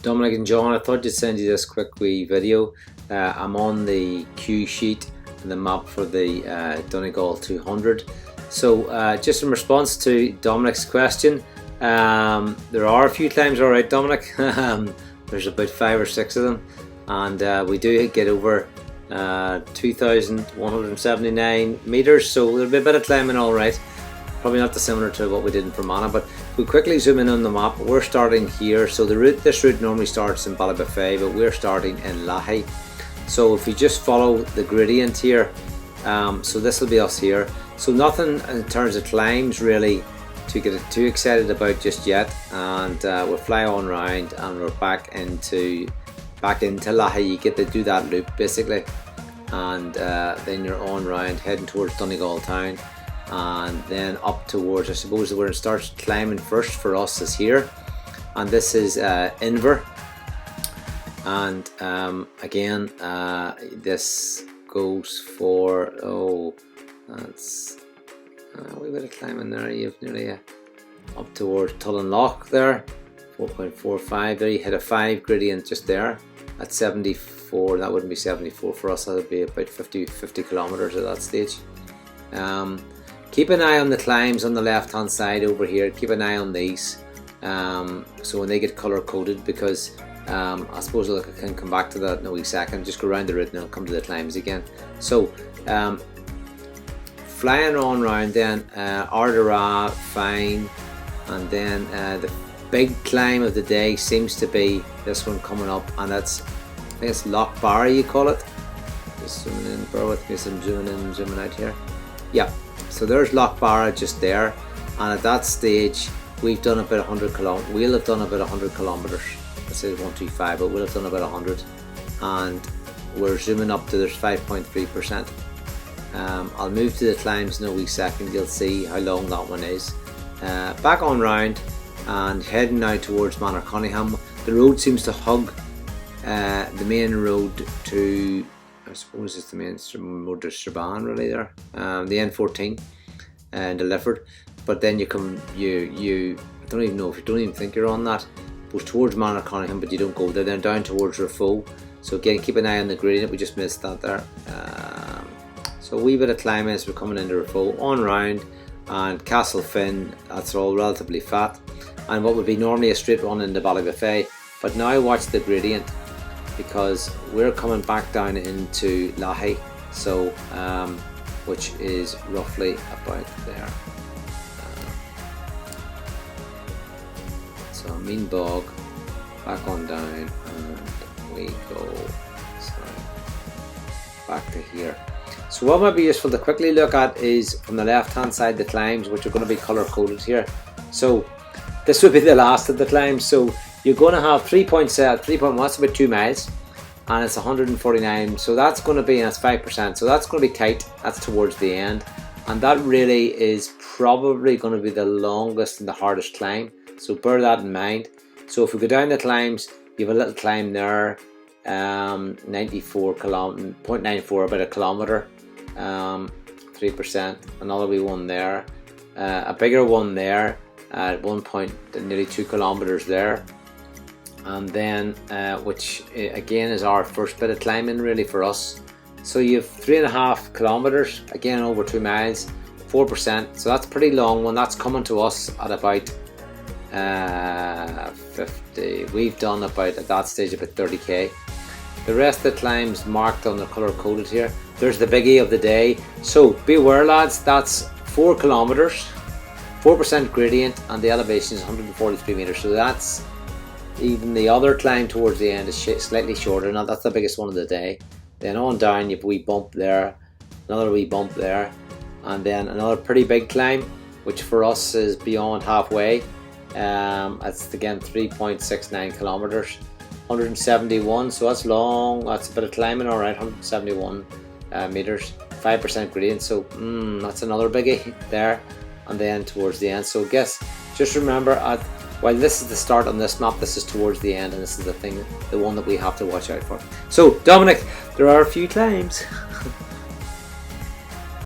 Dominic and John, I thought to send you this quick wee video. I'm on the cue sheet and the map for the Donegal 200. So just in response to Dominic's question, there are a few climbs, alright Dominic. There's about 5 or 6 of them, and we do get over 2,179 metres, so there'll be a bit of climbing, alright. Probably not dissimilar to what we did in Fermanagh, but if we quickly zoom in on the map, we're starting here. So this route normally starts in Ballybofey, but we're starting in Laghy. So if you just follow the gradient here, so this will be us here. So nothing in terms of climbs really to get too excited about just yet, and we'll fly on round and we're back into Laghy. You get to do that loop basically, and then you're on round heading towards Donegal Town, and then up towards, I suppose where it starts climbing first for us is here, and this is Inver, and again this goes for, that's a wee bit of climbing there. You've nearly up towards Tullinlock there, 4.45 there. You hit a 5 gradient just there at 74. That wouldn't be 74 for us, that would be about 50 kilometers at that stage. Keep an eye on the climbs on the left hand side over here. Keep an eye on these, so when they get color coded, because I suppose I can come back to that in a wee second. Just go around the route and I'll come to the climbs again. So flying on round then, Ardara, fine, and then the big climb of the day seems to be this one coming up, and that's, I think it's Laghy you call it. Just zooming in, bear with me as I'm zooming in and zooming out here. Yeah, so there's Laghy just there, and at that stage we've done about 100 kilometers. We'll have done about 100 kilometers. I said 125, but we'll have done about 100, and we're zooming up to there's 5.3%. I'll move to the climbs in a wee second. You'll see how long that one is. Back on round and heading now towards Manor-Conygham. The road seems to hug the main road to, I suppose it's the main road to Strabane really there, the N14 and Lifford. But then you come, you I don't even know if you don't even think you're on that. It goes towards Manor-Conygham, but you don't go there. Then down towards Rafo. So again, keep an eye on the gradient. We just missed that there. So a wee bit of climbing as we're coming into Rafo, on round, and Castle Finn. That's all relatively flat, and what would be normally a straight run into Ballybofey. But now watch the gradient, because we're coming back down into Laghy, so which is roughly about there. So Mean Bog, back on down, and we go back to here. So what might be useful to quickly look at is from the left hand side the climbs, which are going to be color coded here. So this would be the last of the climbs. So you're going to have 3.1, that's about 2 miles, and it's 149. So that's going to be, and it's 5%. So that's going to be tight. That's towards the end, and that really is probably going to be the longest and the hardest climb. So bear that in mind. So if we go down the climbs, you have a little climb there, 0.94, about a kilometre, 3%. Another wee one there, a bigger one there at nearly 2 kilometres there, and then which again is our first bit of climbing really for us. So you have 3.5 kilometres, again over 2 miles, 4%. So that's a pretty long one. That's coming to us at about 50. We've done about, at that stage, about 30k. The rest of the climbs marked on the colour coded here. There's the biggie of the day. So be aware lads, that's 4 kilometres, 4% gradient, and the elevation is 143 metres. So that's, even the other climb towards the end is slightly shorter. Now that's the biggest one of the day. Then on down you have a wee bump there, another wee bump there, and then another pretty big climb, which for us is beyond halfway. It's again 3.69 kilometers, 171, so that's long. That's a bit of climbing, alright. 171 meters, 5% gradient, so that's another biggie there. And then towards the end, so just remember, while this is the start on this map, this is towards the end, and this is the one that we have to watch out for. So Dominic, there are a few climbs.